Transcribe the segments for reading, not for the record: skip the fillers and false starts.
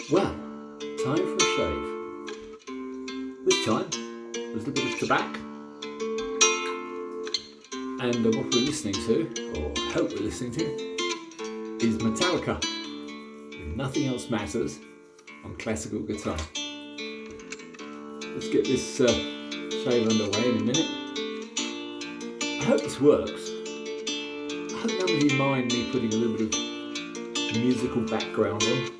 Well, time for a shave. This time, there's a bit of tobacco. And what we're listening to, or hope we're listening to, is Metallica, Nothing Else Matters, on classical guitar. Let's get this shave underway in a minute. I hope this works. I hope none of you mind me putting a little bit of musical background on.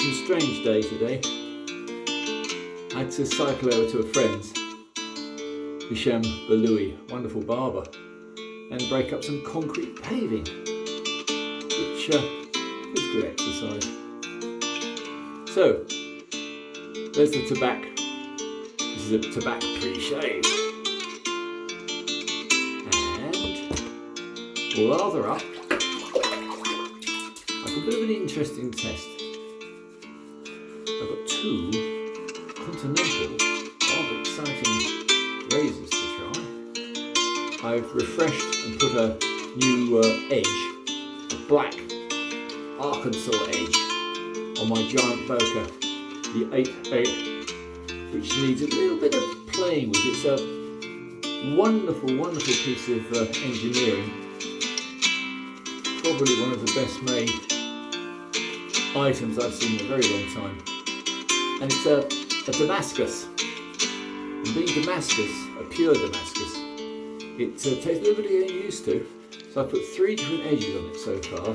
It's been a strange day today. I had to cycle over to a friend's, Hisham Baloui, wonderful barber, and break up some concrete paving, which is good exercise. So, there's the tobacco. This is a tobacco pre-shave. And lather up like a bit of an interesting test. I've got two continental, rather exciting razors to try. I've refreshed and put a new edge, a black Arkansas edge, on my giant Boker, the 8/8, which needs a little bit of playing with. It's a wonderful, wonderful piece of engineering. Probably one of the best made items I've seen in a very long time. And it's a Damascus. And being Damascus, a pure Damascus, it takes a little bit of getting used to. So I've put 3 different edges on it so far.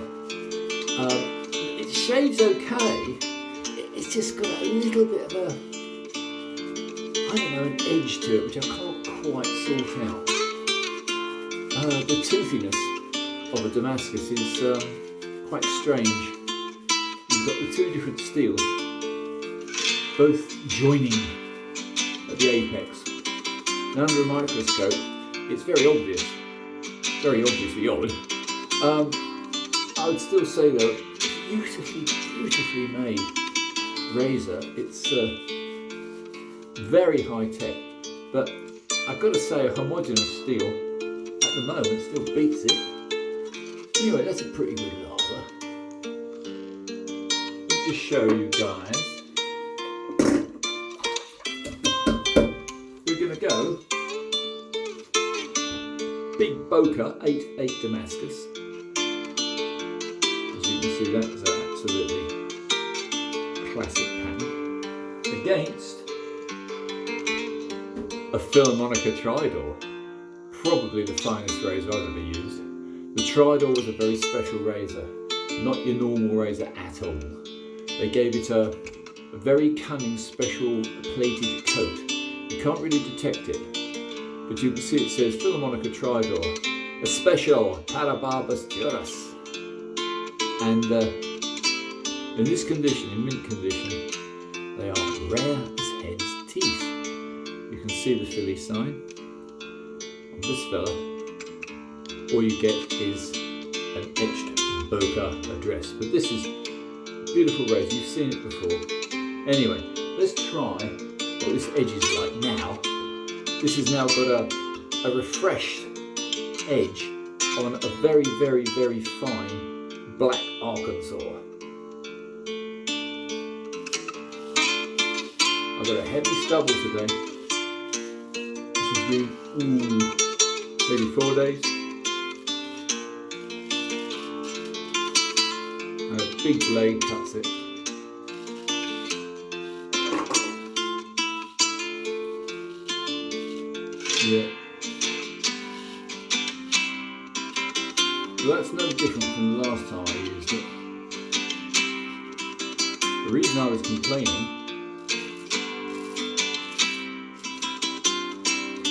It shaves okay. It's just got a little bit of a, I don't know, an edge to it which I can't quite sort out. The toothiness of a Damascus is quite strange. You've got the 2 different steels, both joining at the apex. And under a microscope, it's very obviously odd. I would still say though, beautifully made razor. It's very high tech, but I've got to say a homogeneous steel at the moment still beats it. Anyway, that's a pretty good lather. Let me just show you guys. We're going to go big Boker 8/8 Damascus. As you can see, that is an absolutely classic pattern against a Philharmonica Tridur, probably the finest razor I've ever used. The Tridur was a very special razor, not your normal razor at all. They gave it a very cunning special plated coat. You can't really detect it, but you can see it says Philharmonica Tridur, a special para barbas duras. And in this condition, in mint condition, they are rare as hen's teeth. You can see the Philly sign on this fella. All you get is an etched Boker address. But this is a beautiful razor, you've seen it before. Anyway, let's try what this edge is like now. This has now got a refreshed edge on a very fine black Arkansas. I've got a heavy stubble today. This has been maybe 4 days. And a big blade cuts it. Yeah. Well, that's no different from the last time I used it. The reason I was complaining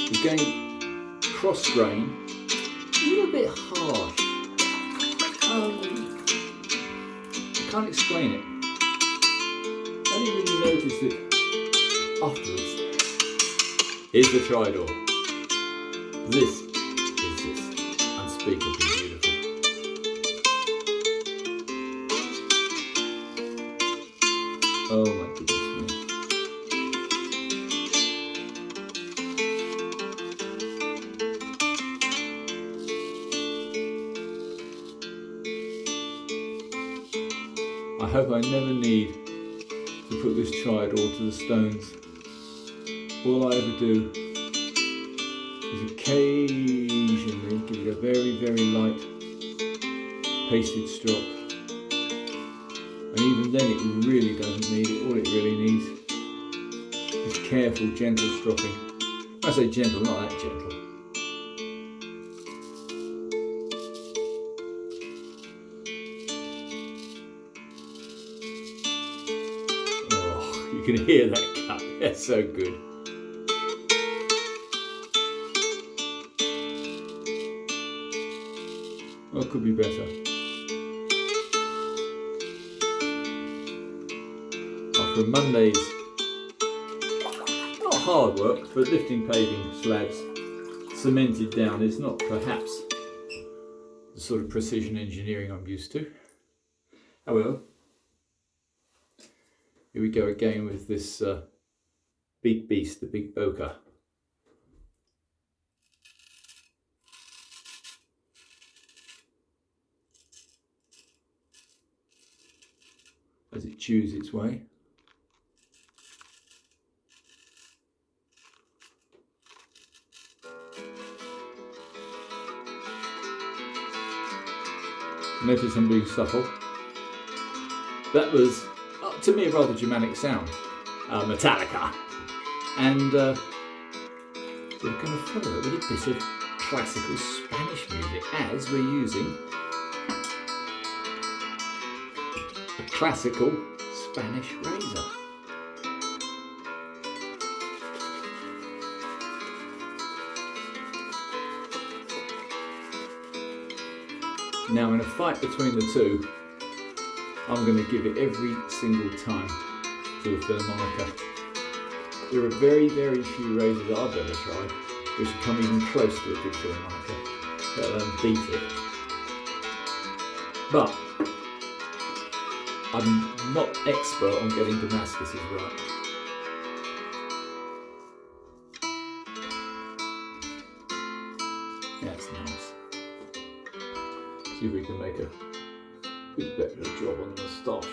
was getting cross grain a little bit harsh. I can't explain it. I only really noticed it afterwards. Here's the Tridur. This is just unspeakably beautiful. Oh my goodness me. I hope I never need to put this Tridur to the stones. All I ever do is occasionally give it a very, very light pasted strop. And even then it really doesn't need it. All it really needs is careful, gentle stropping. I say gentle, not that gentle. Oh, you can hear that cut. That's so good. Oh, it could be better. After Monday's not hard work, but lifting paving slabs cemented down is not perhaps the sort of precision engineering I'm used to. However, here we go again with this big beast, the big Boker. As it chews its way. Notice I'm being subtle. That was, to me, a rather Germanic sound, Metallica. And we're going to follow it with a bit of classical Spanish music as we're using a classical Spanish razor. Now in a fight between the two, I'm going to give it every single time to a Philharmonica. There are very, very few razors that I've ever tried which come even close to a good Philharmonica, let alone beat it. But I'm not expert on getting Damascus right. That's nice. See if we can make a bit better job on the moustache.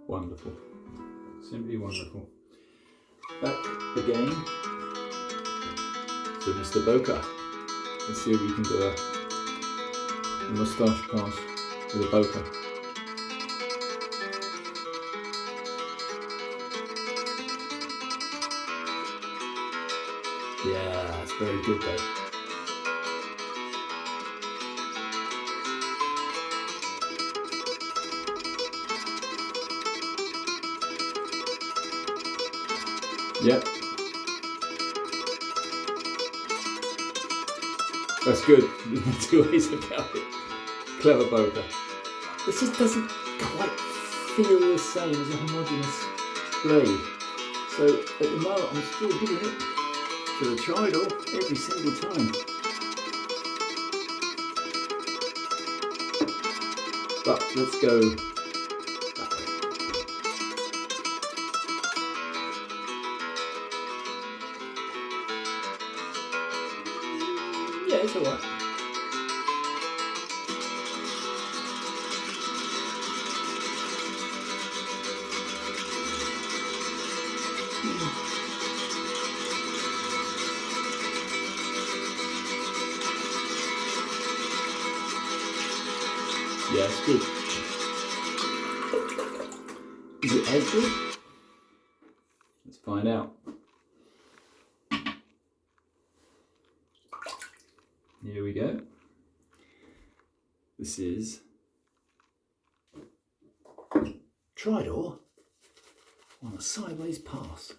Wonderful. Simply wonderful. Back again to Mr. Boker. Let's see if we can do a moustache pass with a Boker. Yeah, that's very good though. Yep. That's good. There's no two ways about it. Clever Boker. This just doesn't quite feel the same as a homogeneous blade. So at the moment I'm still giving it to the Tridur every single time. But let's go that way. Yeah, it's alright. Yeah, it's good. Is it as good? Let's find out. Here we go. This is Tridur on a sideways pass.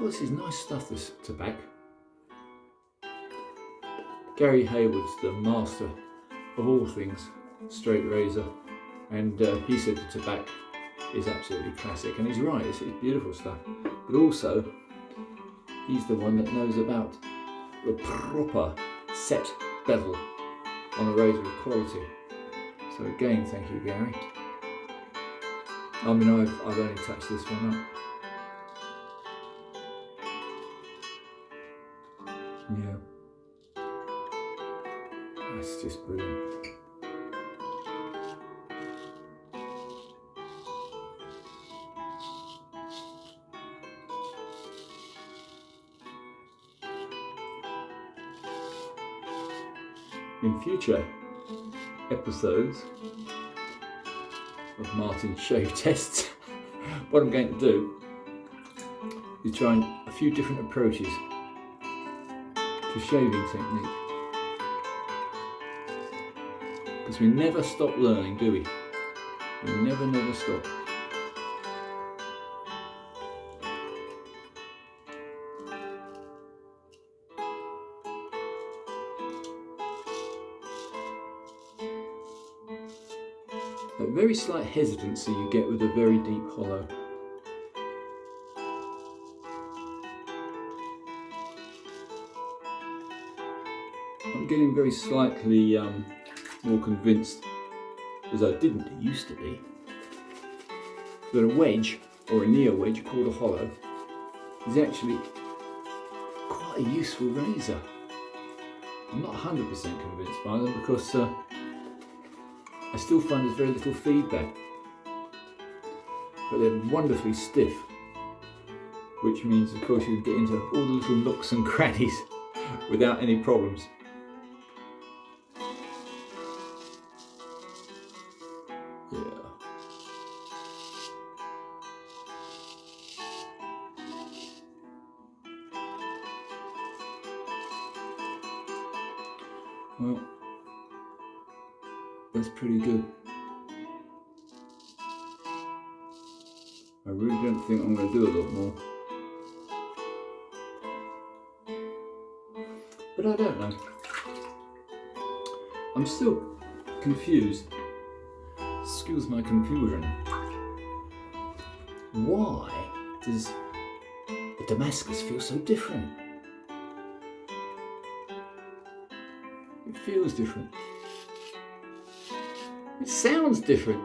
Oh, this is nice stuff, this tobacco. Gary Hayward's the master of all things straight razor, and he said the tobacco is absolutely classic, and he's right, it's beautiful stuff. But also, he's the one that knows about the proper set bevel on a razor of quality. So again, thank you, Gary. I mean, I've only touched this one up. Yeah, that's just brilliant. In future episodes of Martin's shave tests, what I'm going to do is try a few different approaches to shaving technique, because we never stop learning, do we? We never stop. A very slight hesitancy you get with a very deep hollow. I'm getting very slightly more convinced, as I didn't used to be, that a wedge, or a near wedge called a hollow, is actually quite a useful razor. I'm not 100% convinced by them, because I still find there's very little feedback, but they're wonderfully stiff, which means of course you can get into all the little nooks and crannies without any problems. Yeah. Well, that's pretty good. I really don't think I'm going to do a lot more. But I don't know. I'm still confused. Excuse my confusion. Why does the Damascus feel so different? It feels different. It sounds different.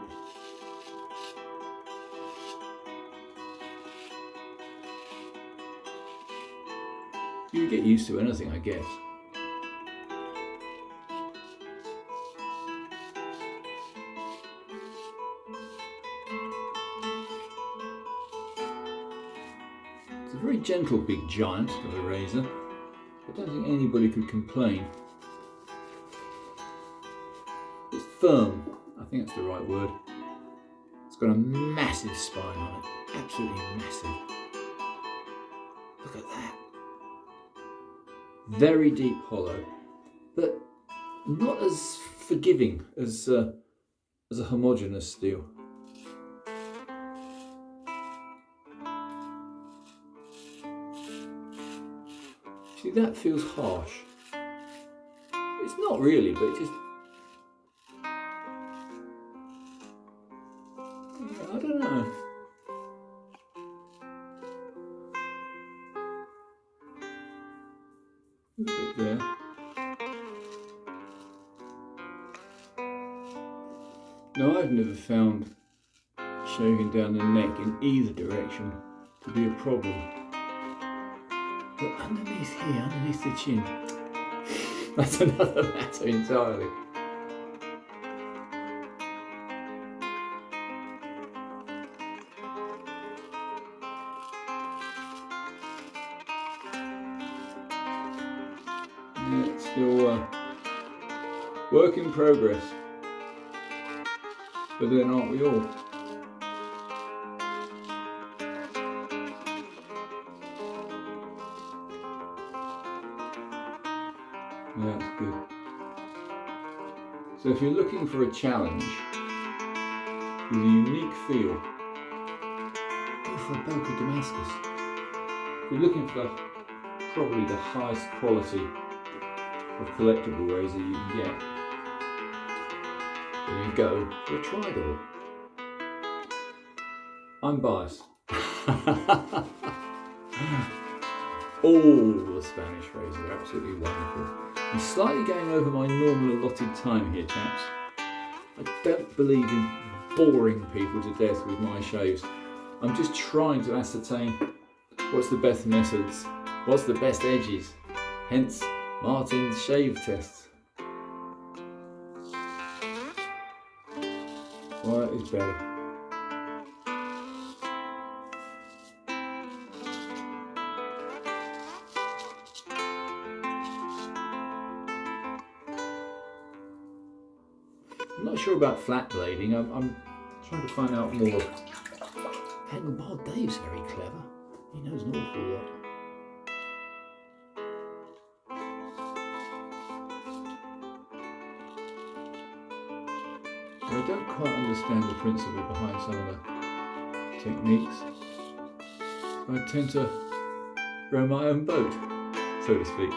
You get used to anything, I guess. It's a very gentle big giant of a razor. I don't think anybody could complain. It's firm. I think that's the right word. It's got a massive spine on it, absolutely massive. Look at that. Very deep hollow, but not as forgiving as a homogeneous steel. See, that feels harsh. It's not really, but it just, I don't know. A bit there. Now, I've never found shaving down the neck in either direction to be a problem. But underneath here, underneath the chin, that's another matter entirely. Yeah, it's still work in progress. But then aren't we all? Yeah, that's good. So if you're looking for a challenge with a unique feel, go for a Boker Damascus. If you're looking for probably the highest quality of collectible razor you can get, then you go for a Tridur. I'm biased. All the Spanish razors are absolutely wonderful. I'm slightly going over my normal allotted time here, chaps. I don't believe in boring people to death with my shaves. I'm just trying to ascertain what's the best methods, what's the best edges, hence Martin's shave tests. What is better? I'm not sure about flat blading. I'm trying to find out more. And Bob Dave's very clever. He knows an awful lot. I don't quite understand the principle behind some of the techniques. I tend to row my own boat, so to speak.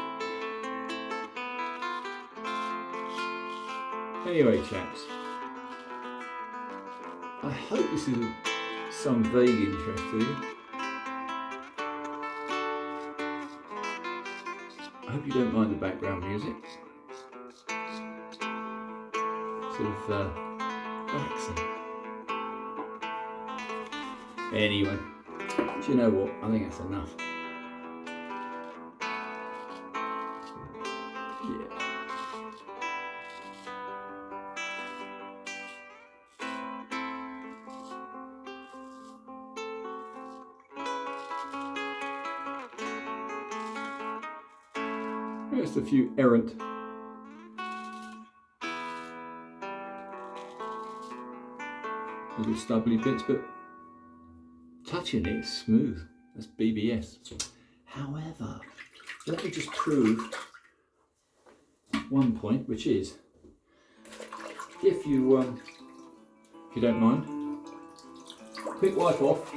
Anyway, chaps, I hope this is of some vague interest to you. I hope you don't mind the background music. Sort of relaxing. Anyway, do you know what? I think that's enough. Yeah. Just a few errant little stubbly bits, but touching it is smooth. That's BBS. However, let me just prove one point, which is if you don't mind, quick wipe off.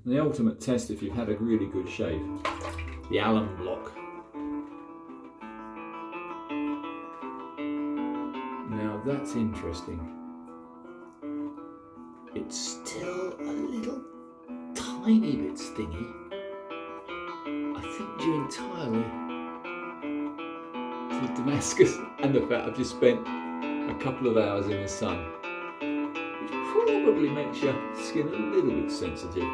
The ultimate test if you've had a really good shave, the alum block. Now that's interesting. It's still a little tiny bit stingy. I think due entirely to Damascus and the fact I've just spent a couple of hours in the sun, which probably makes your skin a little bit sensitive.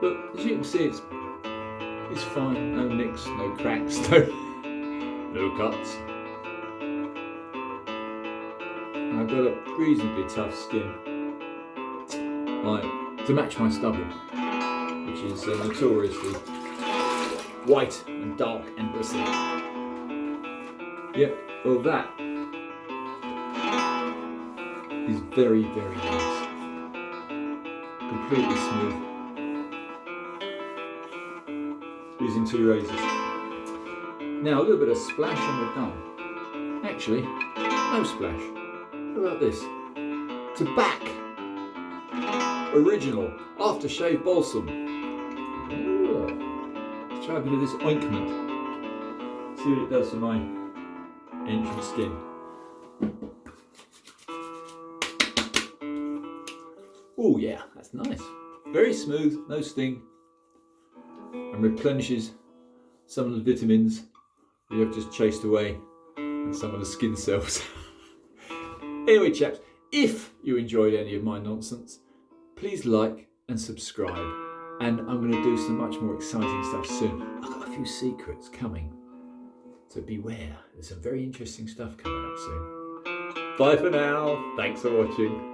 But as you can see, it's fine. No nicks, no cracks, no cuts. And I've got a reasonably tough skin, like to match my stubble, which is notoriously white and dark and bristly. Yep, well that is very, very nice. Completely smooth. Using two razors. Now a little bit of splash and we're done. Actually, no splash. What about this? Tobacco Original Aftershave Balsam. Ooh. Let's try a bit of this ointment. See what it does to my entrance skin. Oh yeah, that's nice. Very smooth, no sting. And replenishes some of the vitamins that you have just chased away and some of the skin cells. Anyway, chaps, if you enjoyed any of my nonsense, please like and subscribe. And I'm going to do some much more exciting stuff soon. I've got a few secrets coming, so beware. There's some very interesting stuff coming up soon. Bye for now. Thanks for watching.